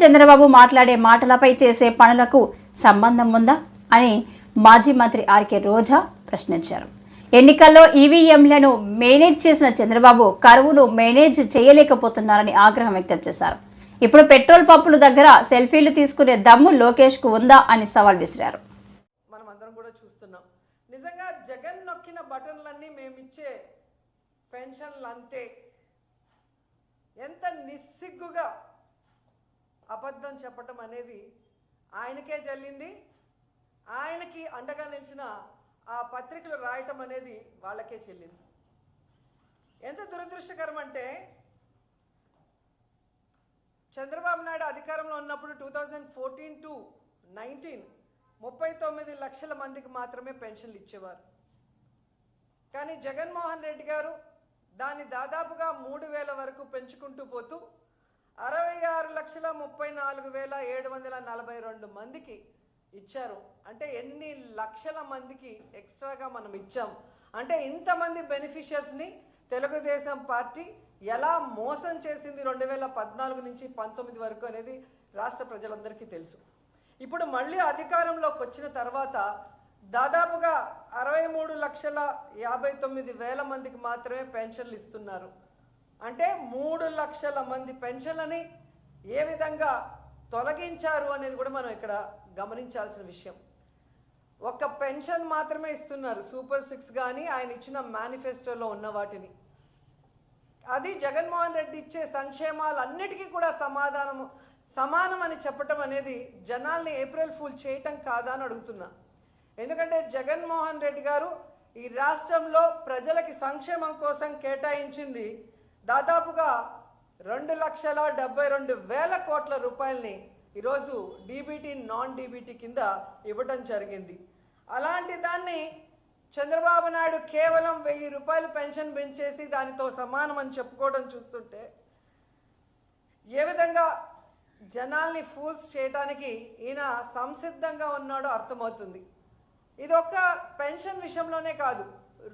చంద్రబాబు మాట్లాడే మాటలపై చేసే పనులకు సంబంధం ఉందా అని మాజీ మంత్రి ఆర్కే రోజా ప్రశ్నించారు. ఎన్నికల్లో ఈవీఎంలను మేనేజ్ చేసిన చంద్రబాబు కరువును మేనేజ్ చేయలేకపోతున్నారని ఆగ్రహం వ్యక్తం చేశారు. ఇప్పుడు పెట్రోల్ పంపుల దగ్గర సెల్ఫీలు తీసుకునే దమ్ము లోకేష్ కు ఉందా అని సవాల్ విసిరారు. మనం అందరం కూడా చూస్తున్నాం. నిజంగా జగన్ నొక్కిన బటన్లన్నీ మేమిచ్చే పెన్షన్లు అంతే. ఎంత నిస్సిగ్గుగా అబద్ధం చెప్పటం అనేది ఆయనకే చెల్లింది. ఆయనకి అండగా నిలిచిన ఆ పత్రికలు రాయటం అనేది వాళ్ళకే చెల్లింది. ఎంత దురదృష్టకరం అంటే చంద్రబాబు నాయుడు అధికారంలో ఉన్నప్పుడు 2014 to 19 39 లక్షల మందికి మాత్రమే పెన్షన్లు ఇచ్చేవారు. కానీ జగన్మోహన్ రెడ్డి గారు దాన్ని దాదాపుగా 3,000 వరకు పెంచుకుంటూ పోతూ 66,34,742 మందికి ఇచ్చారు. అంటే ఎన్ని లక్షల మందికి ఎక్స్ట్రాగా మనం ఇచ్చాం అంటే ఇంతమంది బెనిఫిషియర్స్ని తెలుగుదేశం పార్టీ ఎలా మోసం చేసింది 2014 నుంచి 19 వరకు అనేది రాష్ట్ర ప్రజలందరికీ తెలుసు. ఇప్పుడు మళ్ళీ అధికారంలోకి వచ్చిన తర్వాత దాదాపుగా 63,59,000 మందికి మాత్రమే పెన్షన్లు ఇస్తున్నారు. అంటే 3 లక్షల మంది పెన్షన్లని ఏ విధంగా తొలగించారు అనేది కూడా మనం ఇక్కడ గమనించాల్సిన విషయం. ఒక్క పెన్షన్ మాత్రమే ఇస్తున్నారు, సూపర్ 6 కానీ ఆయన ఇచ్చిన మేనిఫెస్టోలో ఉన్న వాటిని. అది జగన్మోహన్ రెడ్డి ఇచ్చే సంక్షేమాలన్నిటికీ కూడా సమానం అని చెప్పటం అనేది జనాల్ని ఏప్రిల్ ఫూల్ చేయటం కాదా అని అడుగుతున్నా. ఎందుకంటే జగన్మోహన్ రెడ్డి గారు ఈ రాష్ట్రంలో ప్రజలకి సంక్షేమం కోసం కేటాయించింది దాదాపుగా 2,72,000 కోట్ల రూపాయలని ఈరోజు డీబీటీ నాన్ డీబీటీ కింద ఇవ్వటం జరిగింది. అలాంటి దాన్ని చంద్రబాబు నాయుడు కేవలం 1,000 రూపాయలు పెన్షన్ పెంచేసి దానితో సమానం అని చెప్పుకోవడం చూస్తుంటే ఏ విధంగా జనాల్ని ఫూల్స్ చేయడానికి ఈయన సంసిద్ధంగా ఉన్నాడో అర్థమవుతుంది. ఇది ఒక్క పెన్షన్ విషయంలోనే కాదు,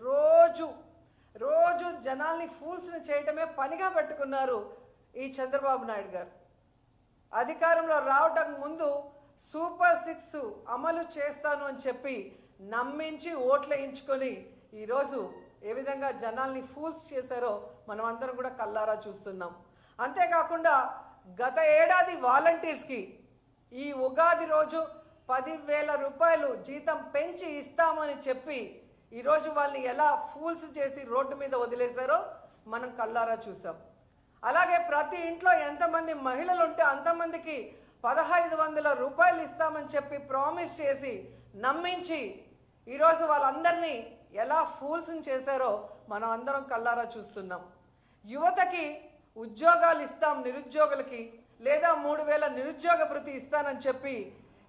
రోజు జనాల్ని ఫూల్స్ని చేయటమే పనిగా పట్టుకున్నారు ఈ చంద్రబాబు నాయుడు గారు. అధికారంలో రావడం ముందు సూపర్ 6 అమలు చేస్తాను అని చెప్పి నమ్మించి ఓట్లు వేయించుకొని ఈరోజు ఏ విధంగా జనాల్ని ఫూల్స్ చేశారో మనం అందరం కూడా కల్లారా చూస్తున్నాం. అంతేకాకుండా గత ఏడాది వాలంటీర్స్కి ఈ ఉగాది రోజు 10,000 రూపాయలు జీతం పెంచి ఇస్తామని చెప్పి ఈరోజు వాళ్ళని ఎలా ఫూల్స్ చేసి రోడ్డు మీద వదిలేశారో మనం కళ్ళారా చూసాం. అలాగే ప్రతి ఇంట్లో ఎంతమంది మహిళలు ఉంటే అంతమందికి 1,500 రూపాయలు ఇస్తామని చెప్పి ప్రామిస్ చేసి నమ్మించి ఈరోజు వాళ్ళందరినీ ఎలా ఫూల్స్ని చేశారో మనం అందరం కళ్ళారా చూస్తున్నాం. యువతకి ఉద్యోగాలు ఇస్తాం నిరుద్యోగులకి, లేదా 3,000 నిరుద్యోగ భృతి ఇస్తానని చెప్పి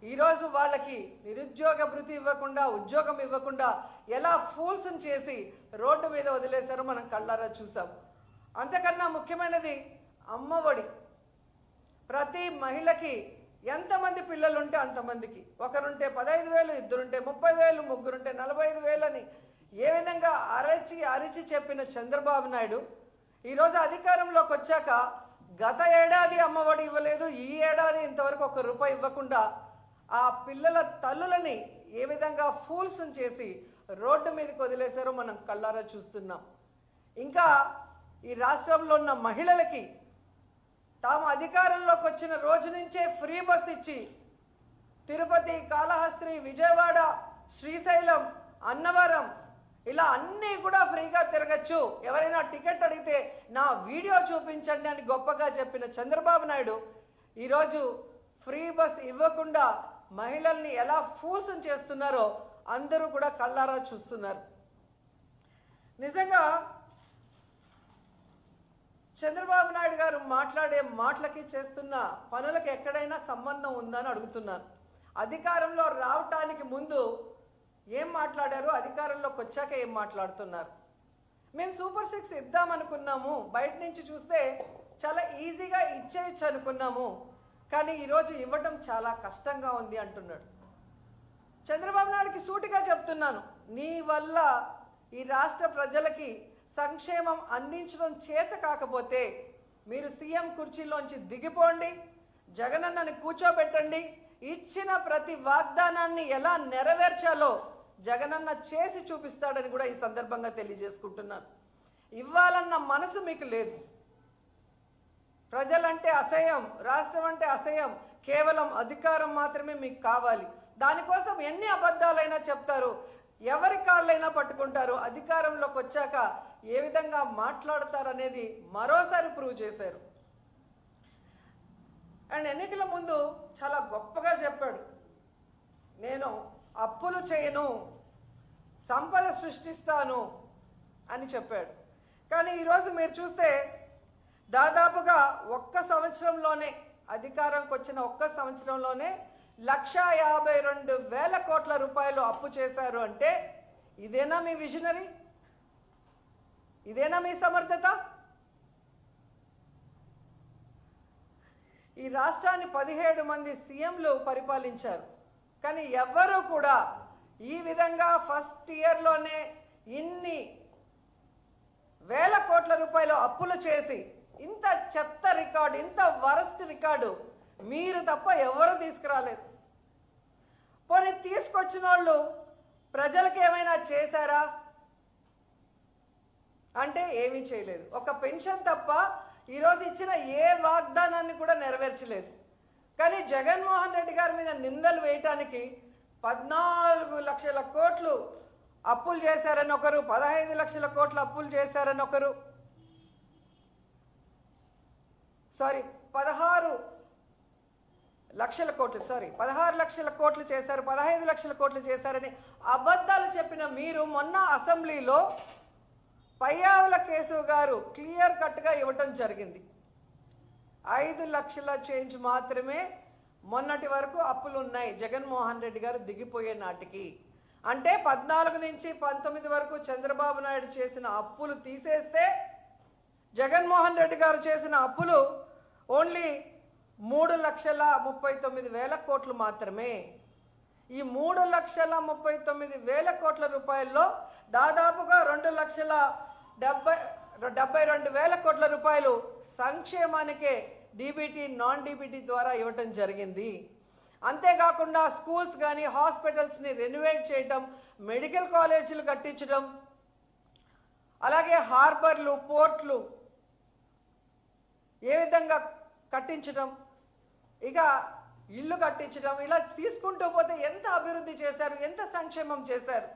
ఈరోజు వాళ్ళకి నిరుద్యోగ భృతి ఇవ్వకుండా ఉద్యోగం ఇవ్వకుండా ఎలా ఫూల్స్ని చేసి రోడ్డు మీద వదిలేశారో మనం కళ్ళారా చూసాం. అంతకన్నా ముఖ్యమైనది అమ్మఒడి. ప్రతి మహిళకి ఎంతమంది పిల్లలు ఉంటే అంతమందికి, ఒకరుంటే 15,000, ఇద్దరుంటే 30,000, ముగ్గురుంటే 45,000 అని ఏ విధంగా అరిచి చెప్పిన చంద్రబాబు నాయుడు ఈరోజు అధికారంలోకి వచ్చాక గత ఏడాది అమ్మఒడి ఇవ్వలేదు, ఈ ఏడాది ఇంతవరకు ₹1 ఇవ్వకుండా ఆ పిల్లల తల్లులని ఏ విధంగా ఫూల్స్ని చేసి రోడ్డు మీదకి వదిలేశారో మనం కళ్ళారా చూస్తున్నాం. ఇంకా ఈ రాష్ట్రంలో ఉన్న మహిళలకి తాము అధికారంలోకి వచ్చిన రోజు నుంచే ఫ్రీ బస్ ఇచ్చి తిరుపతి, కాళహస్తి, విజయవాడ, శ్రీశైలం, అన్నవరం ఇలా అన్నీ కూడా ఫ్రీగా తిరగచ్చు, ఎవరైనా టికెట్ అడిగితే నా వీడియో చూపించండి అని గొప్పగా చెప్పిన చంద్రబాబు నాయుడు ఈరోజు ఫ్రీ బస్ ఇవ్వకుండా మహిళల్ని ఎలా ఫూల్స్ చేస్తున్నారో అందరూ కూడా కళ్ళారా చూస్తున్నారు. నిజంగా చంద్రబాబు నాయుడు గారు మాట్లాడే మాటలకి చేస్తున్న పనులకి ఎక్కడైనా సంబంధం ఉందని అడుగుతున్నాను. అధికారంలో రావటానికి ముందు ఏం మాట్లాడారు, అధికారంలోకి వచ్చాక ఏం మాట్లాడుతున్నారు. మేము సూపర్ 6 ఇద్దామనుకున్నాము, బయట నుంచి చూస్తే చాలా ఈజీగా ఇచ్చేయచ్చు అనుకున్నాము, కానీ ఈరోజు ఇవ్వటం చాలా కష్టంగా ఉంది అంటున్నాడు. చంద్రబాబు నాయుడుకి సూటిగా చెప్తున్నాను, నీ వల్ల ఈ రాష్ట్ర ప్రజలకి సంక్షేమం అందించడం చేత కాకపోతే మీరు సీఎం కుర్చీలోంచి దిగిపోండి, జగనన్నని కూర్చోబెట్టండి, ఇచ్చిన ప్రతి వాగ్దానాన్ని ఎలా నెరవేర్చాలో జగనన్న చేసి చూపిస్తాడని కూడా ఈ సందర్భంగా తెలియజేసుకుంటున్నాను. ఇవ్వాలన్న మనసు మీకు లేదు. ప్రజలంటే అసహ్యం, రాష్ట్రం అంటే అసహ్యం, కేవలం అధికారం మాత్రమే మీకు కావాలి. దానికోసం ఎన్ని అబద్ధాలైనా చెప్తారు, ఎవరి కాళ్ళైనా పట్టుకుంటారు. అధికారంలోకి వచ్చాక ఏ విధంగా మాట్లాడతారనేది మరోసారి ప్రూవ్ చేశారు. అండ్ ఎన్నికల ముందు చాలా గొప్పగా చెప్పాడు, నేను అప్పులు చేయను, సంపద సృష్టిస్తాను అని చెప్పాడు. కానీ ఈరోజు మీరు చూస్తే దాదాపుగా ఒక్క సంవత్సరంలోనే, అధికారంకి వచ్చిన ఒక్క సంవత్సరంలోనే 1,52,000 కోట్ల రూపాయలు అప్పు చేశారు. అంటే ఇదేనా మీ విజనరీ? ఇదేనా మీ సమర్థత? ఈ రాష్ట్రాన్ని 17 మంది సీఎంలు పరిపాలించారు. కానీ ఎవ్వరూ కూడా ఈ విధంగా ఫస్ట్ ఇయర్లోనే ఇన్ని వేల కోట్ల రూపాయలు అప్పులు చేసి ఇంత చెత్త రికార్డు, ఇంత వరస్ట్ రికార్డు మీరు తప్ప ఎవరు తీసుకురాలేదు. పోనీ తీసుకొచ్చిన వాళ్ళు ప్రజలకు ఏమైనా చేశారా అంటే ఏమీ చేయలేదు. ఒక పెన్షన్ తప్ప ఈరోజు ఇచ్చిన ఏ వాగ్దానాన్ని కూడా నెరవేర్చలేదు. కానీ జగన్మోహన్ రెడ్డి గారి మీద నిందలు వేయటానికి 14 లక్షల కోట్లు అప్పులు చేశారని ఒకరు, 15 లక్షల కోట్ల అప్పులు చేశారని ఒకరు, 16 లక్షల కోట్లు చేశారు, 15 లక్షల కోట్లు చేశారని అబద్ధాలు చెప్పిన మీరు మొన్న అసెంబ్లీలో పయ్యావుల కేశవ్ గారు క్లియర్ కట్గా ఇవ్వటం జరిగింది. 5 లక్షల చేంజ్ మాత్రమే మొన్నటి వరకు అప్పులు ఉన్నాయి జగన్మోహన్ రెడ్డి గారు దిగిపోయే నాటికి. అంటే 14 నుంచి 19 వరకు చంద్రబాబు నాయుడు చేసిన అప్పులు తీసేస్తే జగన్మోహన్ రెడ్డి గారు చేసిన అప్పులు ఓన్లీ 3,39,000 కోట్లు మాత్రమే. ఈ 3,39,000 కోట్ల రూపాయల్లో దాదాపుగా 2,72,000 కోట్ల రూపాయలు సంక్షేమానికే డీబీటీ, నాన్ డీబీటీ ద్వారా ఇవ్వటం జరిగింది. అంతేకాకుండా స్కూల్స్ కానీ హాస్పిటల్స్ని రెనోవేట్ చేయటం, మెడికల్ కాలేజీలు కట్టించడం, అలాగే హార్బర్లు, పోర్ట్లు ఏ విధంగా కట్టించడం, ఇక ఇల్లు కట్టించడం, ఇలా తీసుకుంటూ పోతే ఎంత అభివృద్ధి చేశారు, ఎంత సంక్షేమం చేశారు.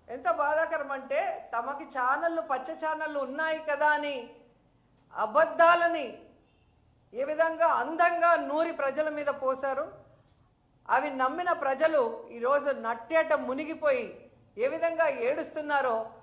ఎంత బాధాకరం అంటే తమకి ఛానళ్ళు, పచ్చ ఛానళ్ళు ఉన్నాయి కదా అని అబద్ధాలని ఏ విధంగా అందంగా నూరి ప్రజల మీద పోశారు. అవి నమ్మిన ప్రజలు ఈరోజు నట్టేట మునిగిపోయి ఏ విధంగా ఏడుస్తున్నారో